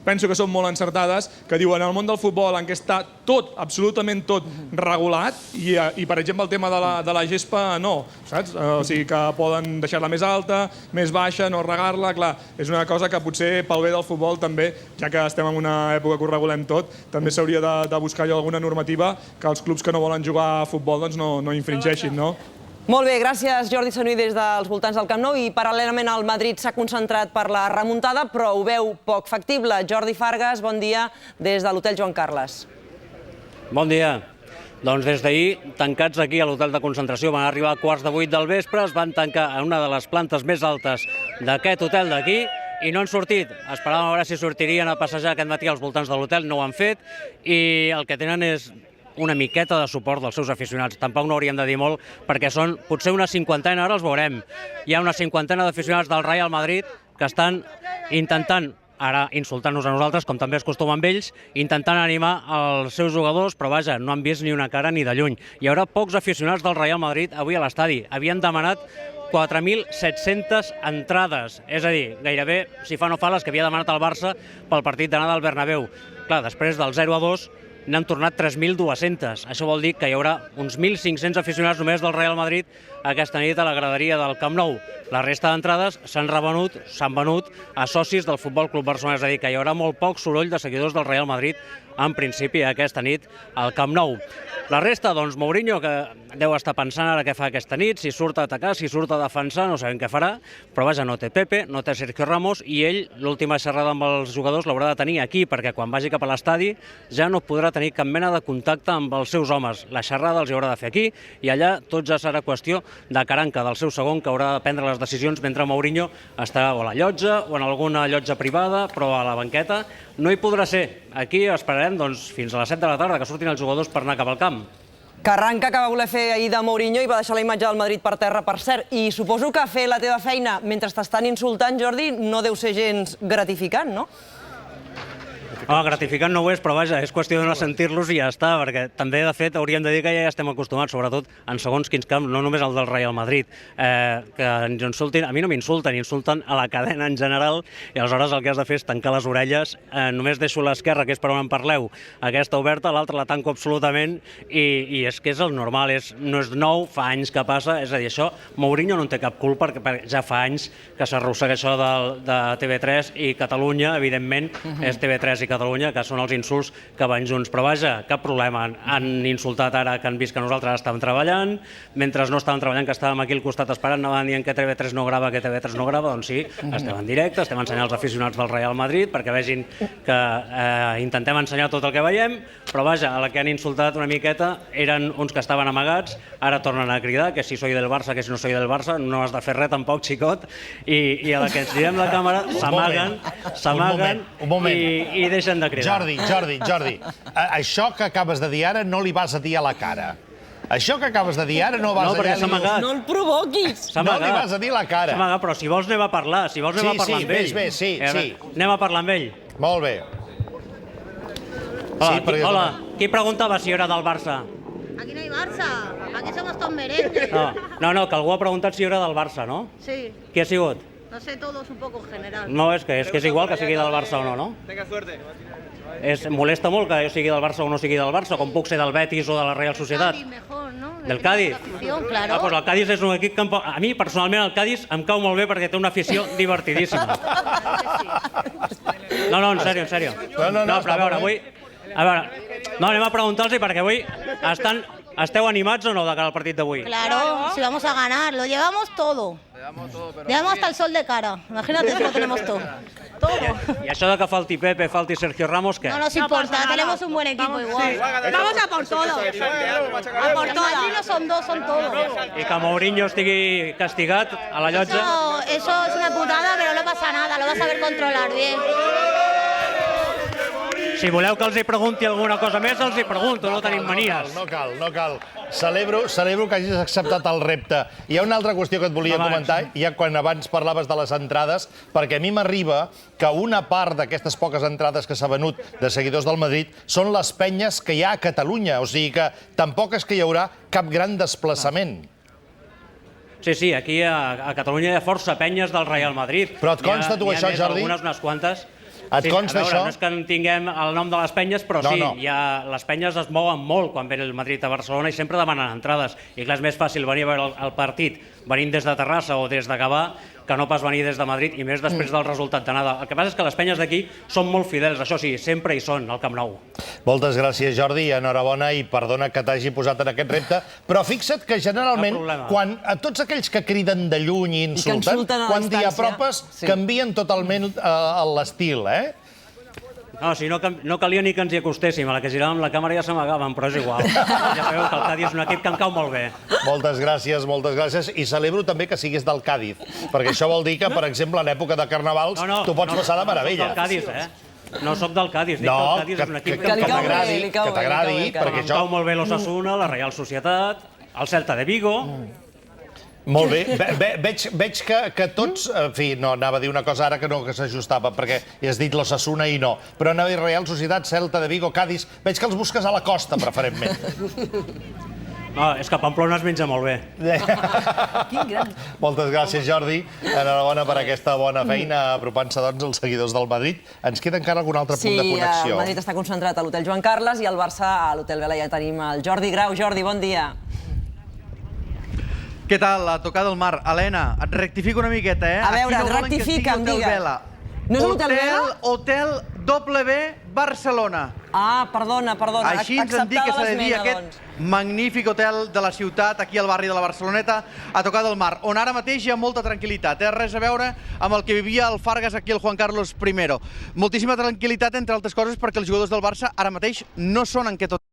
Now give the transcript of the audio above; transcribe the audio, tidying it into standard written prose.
penso que són molt encertades, que diuen en el món del futbol en què està tot, absolutament tot, regulat, i per exemple el tema de la gespa no, saps? O sigui que poden deixar-la més alta, més baixa, no regar-la, clar, és una cosa que potser pel bé del futbol també, ja que estem en una època que ho regulem tot, també s'hauria de buscar alguna normativa que els clubs que no volen jugar a futbol doncs no infringeixin, no? Molt bé, gràcies Jordi Sanuy des dels voltants del Camp Nou, i paral·lelament el Madrid s'ha concentrat per la remuntada, però ho veu poc factible. Jordi Fargas, bon dia, des de l'Hotel Joan Carles. Bon dia. Doncs des d'ahir, tancats aquí a l'hotel de concentració, van arribar a 7:15 del vespre, es van tancar en una de les plantes més altes d'aquest hotel d'aquí, i no han sortit. Esperàvem a veure si sortirien a passejar aquest matí als voltants de l'hotel, no ho han fet, i el que tenen és una miqueta de suport dels seus aficionats. Tampoc no hauríem de dir molt, perquè són potser una cinquantena, ara els veurem. Hi ha una cinquantena d'aficionats del Real Madrid que estan intentant, ara insultant-nos a nosaltres, com també es costuma amb ells, intentant animar els seus jugadors, però vaja, no han vist ni una cara ni de lluny. Hi haurà pocs aficionats del Real Madrid avui a l'estadi. Havien demanat 4.700 entrades, és a dir, gairebé, si fa no fa, les que havia demanat el Barça pel partit d'anada al Bernabéu. Clar, després del 0-2 n'han tornat 3.200. Això vol dir que hi haurà uns 1.500 aficionats només del Real Madrid aquesta nit a la graderia del Camp Nou. La resta d'entrades s'han venut a socis del Futbol Club Barcelona, és a dir, que hi haurà molt poc soroll de seguidors del Real Madrid en principi aquesta nit al Camp Nou. La resta, doncs, Mourinho, que deu estar pensant ara què fa aquesta nit, si surt a atacar, si surt a defensar, no sabem què farà, però vaja, no té Pepe, no té Sergio Ramos, i ell l'última xerrada amb els jugadors l'haurà de tenir aquí, perquè quan vagi cap a l'estadi ja no podrà tenir cap mena de contacte amb els seus homes. La xerrada els haurà de fer aquí, i allà tot ja serà qüestió de caranca del seu segon, que haurà de prendre les decisions mentre Mourinho estarà o a la llotja o en alguna llotja privada, però a la banqueta no hi podrà ser. Aquí esperarem fins a les 7 de la tarda que surtin els jugadors per anar cap al camp. Carranca que va voler fer ahir de Mourinho i va deixar la imatge del Madrid per terra, per cert. I suposo que fer la teva feina mentre t'estan insultant, Jordi, no deu ser gens gratificant, no? Gratificant no ho és, però vaja, és qüestió de no sentir-los i ja està, perquè també, de fet, hauríem de dir que ja estem acostumats, sobretot en segons quins camps, no només el del Real Madrid, que ens insultin. A mi no m'insulten, insulten a la cadena en general, i aleshores el que has de fer és tancar les orelles. Només deixo l'esquerra, que és per on en parleu, aquesta oberta, l'altra la tanco absolutament, i és que és el normal, no és nou, fa anys que passa, és a dir, això Mourinho no en té cap culpa, perquè ja fa anys que s'arrossega això de TV3 i Catalunya, evidentment, és TV3 i Catalunya, que són els insults que van junts. Però vaja, cap problema. Han insultat ara que han vist que nosaltres estàvem treballant, mentre no estàvem treballant, que estàvem aquí al costat esperant, anaven dient que TV3 no grava, que TV3 no grava, doncs sí, estem en directe, estem ensenyant als aficionats del Real Madrid perquè vegin que intentem ensenyar tot el que veiem, però vaja, a la que han insultat una miqueta eren uns que estaven amagats, ara tornen a cridar que si soy del Barça, que si no soy del Barça, no has de fer res tampoc, xicot, i a la que ens direm la càmera s'amaguen i deixen de cridar. Jordi, això que acabes de dir ara no li vas a dir a la cara. Això que acabes de dir ara no vas a dir... No el provoquis! No li vas a dir a la cara. S'ha amagat, però si vols anem a parlar, amb ell. Sí. Anem a parlar amb ell. Molt bé. Hola, qui preguntava si era del Barça? Aquí no hay Barça, aquí somos todos merengues. No, que algú ha preguntat si era del Barça, no? Sí. Qui ha sigut? No sé, todos un poco en general. No, és que és igual que sigui del Barça o no, no? Tenga suerte. Molesta molt que jo sigui del Barça o no sigui del Barça, com puc ser del Betis o de la Real Societat. Cádiz mejor, ¿no? Del Cádiz? Claro. Doncs el Cádiz és un equip que a mi, personalment, el Cádiz em cau molt bé perquè té una afició divertidíssima. No, en sèrio. No, però a veure, avui... No, anem a preguntar-los perquè avui esteu animats o no de cara al partit d'avui? Claro, si vamos a ganar, lo llevamos todo. Llevamos hasta el sol de cara. Imagínate si lo tenemos todo. I això de que falti Pepe, falti Sergio Ramos, què? No nos importa, tenemos un buen equipo igual. Vamos a por todo. A por todo. Madrid no son dos, son todos. I que Mourinho estigui castigat a la llotja? Eso es una putada, pero no pasa nada, lo vas a ver controlar bien. Si voleu que els hi pregunti alguna cosa més, els hi pregunto, no tenim manies. No cal. Celebro que hagis acceptat el repte. Hi ha una altra qüestió que et volia comentar, ja quan abans parlaves de les entrades, perquè a mi m'arriba que una part d'aquestes poques entrades que s'ha venut de seguidors del Madrid són les penyes que hi ha a Catalunya, o sigui que tampoc és que hi haurà cap gran desplaçament. Sí, aquí a Catalunya hi ha força penyes del Real Madrid. Però et consta tu això, Jordi? Unes quantes. Et consta això? No és que en tinguem el nom de les penyes, però sí, les penyes es mouen molt quan ve el Madrid a Barcelona i sempre demanen entrades. I clar, és més fàcil venir a veure el partit venint des de Terrassa o des de Gavà que no pas venir des de Madrid, i més després del resultat d'anada. El que passa és que les penyes d'aquí són molt fidels, això sí, sempre hi són, al Camp Nou. Moltes gràcies, Jordi, enhorabona i perdona que t'hagi posat en aquest repte, però fixa't que generalment, quan a tots aquells que criden de lluny i insulten, quan t'hi apropes, canvien totalment l'estil, eh? No, si no calia ni que ens hi acostéssim, a la que giràvem la càmera ja s'amagaven, però és igual. Ja sabeu que el Cádiz és un equip que em cau molt bé. Moltes gràcies, i celebro també que siguis del Cádiz, perquè això vol dir que, per exemple, en època de carnavals, tu pots passar de meravella. No soc del Cádiz, no soc del Cádiz, dic que el Cádiz és un equip que t'agradi, perquè això... Em cau molt bé l'Osasuna, la Reial Societat, el Celta de Vigo... Molt bé. Veig que tots... En fi, no, anava a dir una cosa ara que no s'ajustava, perquè has dit l'Osasuna i no. Però anava a dir Real Societat, Celta de Vigo, Cádiz... Veig que els busques a la costa, preferentment. No, és que a Pamplona es menja molt bé. Quin gran... Moltes gràcies, Jordi. Enhorabona per aquesta bona feina, apropant-se, doncs, als seguidors del Madrid. Ens queda encara algun altre punt de connexió. Sí, el Madrid està concentrat a l'Hotel Joan Carles i el Barça a l'Hotel Vela. Ja tenim el Jordi Grau. Jordi, bon dia. Què tal? A tocar del mar. Helena, et rectifico una miqueta, eh? A veure, rectifica'm, digues. No és l'Hotel Vela? Hotel W Barcelona. Ah, perdona. Així ens han dit que s'ha de dir aquest magnífic hotel de la ciutat, aquí al barri de la Barceloneta, a tocar del mar, on ara mateix hi ha molta tranquil·litat. Res a veure amb el que vivia el Fargas aquí, el Juan Carlos I. Moltíssima tranquil·litat, entre altres coses, perquè els jugadors del Barça ara mateix no són en aquest hotel.